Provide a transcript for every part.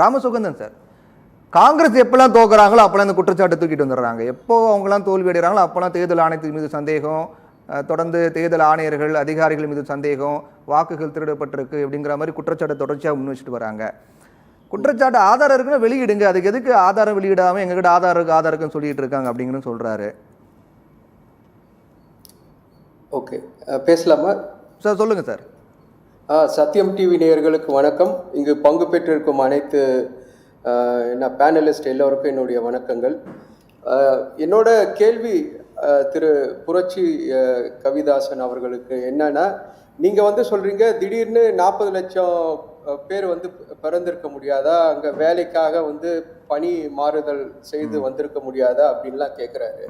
Ramasugandhan sir, Congress எப்பெல்லாம் தோக்குறாங்களோ அப்பெல்லாம் இந்த குற்றச்சாட்டை தூக்கிட்டு வந்துடுறாங்க. எப்போ அவங்களாம் தோல்வி அடைகிறாங்களோ அப்போல்லாம் தேர்தல் ஆணையத்தின் மீது சந்தேகம், தொடர்ந்து தேர்தல் ஆணையர்கள் அதிகாரிகள் மீது சந்தேகம், வாக்குகள் திருடப்பட்டிருக்கு அப்படிங்கிற மாதிரி குற்றச்சாட்டை தொடர்ச்சியாக முன் வச்சுட்டு வராங்க. குற்றச்சாட்டு ஆதாரம் இருக்குன்னு வெளியிடுங்க, அதுக்கு எதுக்கு ஆதாரம் வெளியிடாமல் எங்ககிட்ட ஆதாரம் இருக்குன்னு சொல்லிட்டு இருக்காங்க அப்படிங்கிறது சொல்றாரு. ஓகே, பேசலாமா சார்? சொல்லுங்க சார். சத்தியம் டிவி நேயர்களுக்கு வணக்கம். இங்கு பங்கு பெற்றிருக்கும் அனைத்து பேனலிஸ்ட் எல்லோருக்கும் என்னுடைய வணக்கங்கள். என்னோட கேள்வி திரு புரட்சி கவிதாசன் அவர்களுக்கு என்னன்னா, நீங்கள் சொல்கிறீங்க திடீர்னு 40 லட்சம் பேர் பிறந்திருக்க முடியாதா, அங்கே வேலைக்காக பணி மாறுதல் செய்து வந்திருக்க முடியாதா அப்படின்லாம் கேட்குறாரு.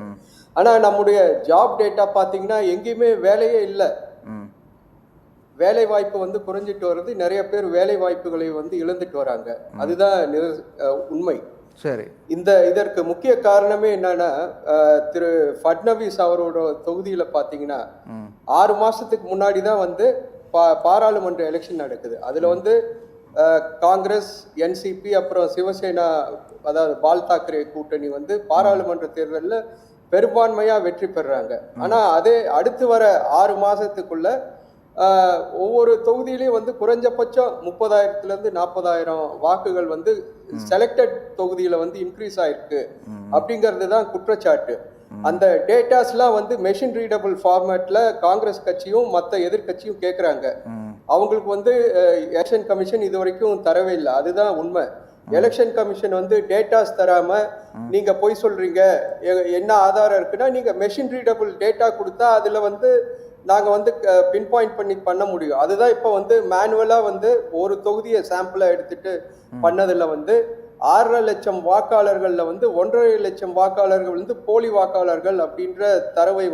ஆனால் நம்முடைய ஜாப் டேட்டா பார்த்தீங்கன்னா எங்கேயுமே வேலையே இல்லை. வேலை வாய்ப்பு குறைஞ்சிட்டு வருது. நிறைய பேர் வேலை வாய்ப்புகளை இழந்துட்டு வராங்க. அதுதான் உண்மை. சரி, இதற்கு முக்கிய காரணமே என்னன்னா, திரு ஃபட்னவிஸ் அவரோட தொகுதியில பாத்தீங்கன்னா 6 மாசத்துக்கு முன்னாடி தான் பாராளுமன்ற எலெக்ஷன் நடக்குது. அதுல காங்கிரஸ், என்சிபி, அப்புறம் சிவசேனா, அதாவது பால் தாக்கரே கூட்டணி பாராளுமன்ற தேர்தலில் பெரும்பான்மையா வெற்றி பெறுறாங்க. ஆனா அதே அடுத்து வர 6 மாசத்துக்குள்ள ஒவ்வொரு தொகுதியிலையும் குறைஞ்சபட்சம் 30,000 40,000 வாக்குகள் செலக்டட் தொகுதியில இன்க்ரீஸ் ஆயிருக்கு அப்படிங்கிறது தான் குற்றச்சாட்டு. அந்த டேட்டாஸ்லாம் மெஷின் ரீடபிள் ஃபார்மேட்ல காங்கிரஸ் கட்சியும் மற்ற எதிர்கட்சியும் கேட்குறாங்க. அவங்களுக்கு எலெக்ஷன் கமிஷன் இது வரைக்கும் தரவே இல்லை. அதுதான் உண்மை. எலெக்ஷன் கமிஷன் டேட்டாஸ் தராம நீங்க போய் சொல்றீங்க, என்ன ஆதாரம் இருக்குன்னா நீங்க மெஷின் ரீடபிள் டேட்டா கொடுத்தா அதுல நாங்க பின் பாயிண்ட் பண்ண முடியும். அதுதான் இப்போ மேனுவலா ஒரு தொகுதியை சாம்பிளா எடுத்துட்டு பண்ணதுல 6.5 லட்சம் வாக்காளர்கள்ல 1.5 லட்சம் வாக்காளர்கள் போலி வாக்காளர்கள் அப்படின்ற தரவை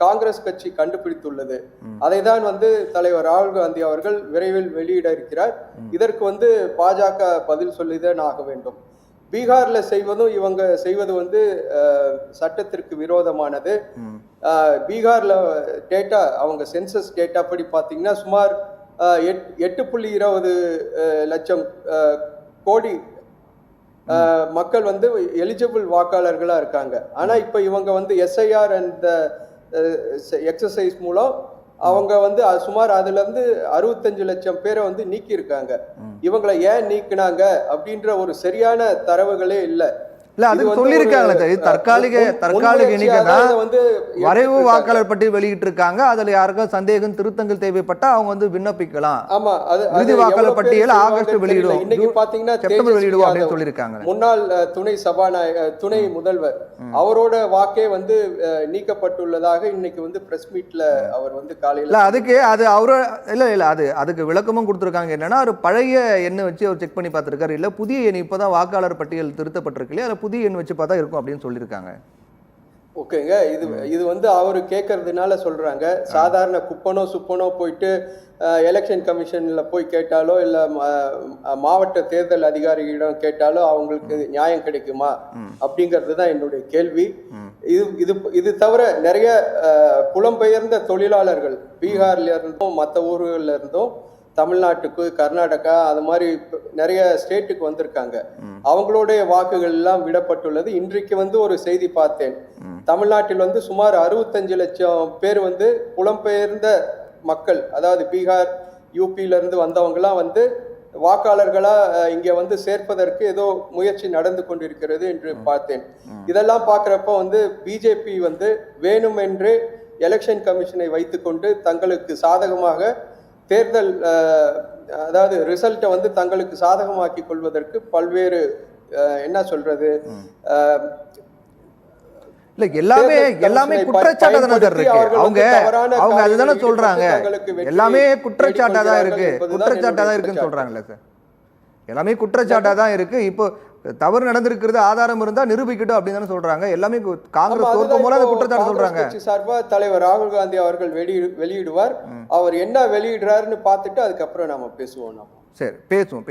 காங்கிரஸ் கட்சி கண்டுபிடித்துள்ளது. அதை தான் தலைவர் ராகுல் காந்தி அவர்கள் விரைவில் வெளியிட இருக்கிறார். இதற்கு பாஜக பதில் சொல்லிதான் ஆக வேண்டும். பீகார்ல இவங்க செய்வது சட்டத்திற்கு விரோதமானது. பீகார்ல டேட்டா, அவங்க சென்சஸ் டேட்டா படி பாத்தீங்கன்னா சுமார் 8.20 லட்சம் கோடி மக்கள் எலிஜிபிள் வாக்காளர்களா இருக்காங்க. ஆனா இப்ப இவங்க எஸ்ஐஆர் அண்ட் எக்ஸசைஸ் மூலம் அவங்க சுமார் அதுல இருந்து 65 லட்சம் பேரை நீக்கி இருக்காங்க. இவங்களை ஏன் நீக்கினாங்க அப்படின்ற ஒரு சரியான தரவுகளே இல்லை. இல்ல அது சொல்லியிருக்காங்களே சார், தற்காலிக எண்ணிக்கை தான். வரைவு வாக்காளர் பட்டியல் வெளியிட்டு இருக்காங்க. அதுல யாருக்கும் சந்தேகம், திருத்தங்கள் தேவைப்பட்டா அவங்க விண்ணப்பிக்கலாம். ஆமா, இறுதி வாக்காளர் பட்டியல் ஆகஸ்ட் வெளியிடுவோம், இன்னைக்கு பாத்தீங்கன்னா செப்டம்பர் வெளியிடுவோம் அப்படின்னு சொல்லியிருக்காங்க. முன்னாள் துணை முதல்வர் அவரோட வாக்கே நீக்கப்பட்டுள்ளதாக இன்னைக்கு பிரஸ் மீட்ல அவர் காலையில அதுக்கு அது அவரு இல்ல அதுக்கு விளக்கமும் கொடுத்திருக்காங்க. என்னன்னா ஒரு பழைய எண்ணை வச்சு அவர் செக் பண்ணி பார்த்திருக்காரு. இல்ல புதிய எண் இப்பதான் வாக்காளர் பட்டியல் திருத்தப்பட்டிருக்கு இல்லையா, புதிய எண் வச்சு பார்த்தா இருக்கும் அப்படின்னு சொல்லியிருக்காங்க. ஓகேங்க, இது அவரு கேட்கறதுனால சொல்றாங்க. சாதாரண குப்பனோ சுப்பனோ போயிட்டு எலெக்ஷன் கமிஷன்ல போய் கேட்டாலோ இல்ல மாவட்ட தேர்தல் அதிகாரிகளிடம் கேட்டாலோ அவங்களுக்கு நியாயம் கிடைக்குமா அப்படிங்கிறது தான் என்னுடைய கேள்வி. இது தவிர நிறைய புலம்பெயர்ந்த தொழிலாளர்கள் பீகார்ல இருந்தும் மற்ற ஊர்கள்ல இருந்தும் தமிழ்நாட்டுக்கு, கர்நாடகா, அது மாதிரி நிறைய ஸ்டேட்டுக்கு வந்திருக்காங்க. அவங்களுடைய வாக்குகள் எல்லாம் விடப்பட்டுள்ளது. இன்றைக்கு ஒரு செய்தி பார்த்தேன். தமிழ்நாட்டில் சுமார் 65 லட்சம் பேர் புலம்பெயர்ந்த மக்கள், அதாவது பீகார், யூபியில இருந்து வந்தவங்கலாம் வாக்காளர்களா இங்க சேர்ப்பதற்கு ஏதோ முயற்சி நடந்து கொண்டிருக்கிறது என்று பார்த்தேன். இதெல்லாம் பார்க்கிறப்ப பிஜேபி வேணுமென்று எலெக்ஷன் கமிஷனை வைத்துக்கொண்டு தங்களுக்கு சாதகமாக தேர்தல், அதாவது ரிசல்ட்டை தங்களுக்கு சாதகமாக்கி கொள்வதற்கு பல்வேறு என்ன சொல்றது, இல்ல எல்லாமே குற்றச்சாட்டா தான் இருக்கு. அவங்க அதுதானே சொல்றாங்க, எல்லாமே குற்றச்சாட்டா தான் இருக்குன்னு சொல்றாங்கல்ல சார். எல்லாமே குற்றச்சாட்டா தான் இருக்கு. இப்போ தவறு நடந்திருக்கிறது ஆதாரம் இருந்தா நிரூபிக்கட்டும் அப்படின்னு தானே சொல்றாங்க. எல்லாமே காங்கிரஸ் தோற்கும் போல குற்றச்சாட்டு சொல்றாங்க. சார்பா தலைவர் ராகுல் காந்தி அவர்கள் வெளியிடுவார். அவர் என்ன வெளியிடுறாருன்னு பார்த்துட்டு அதுக்கப்புறம் நாம பேசுவோம். சரி, பேசுவோம்.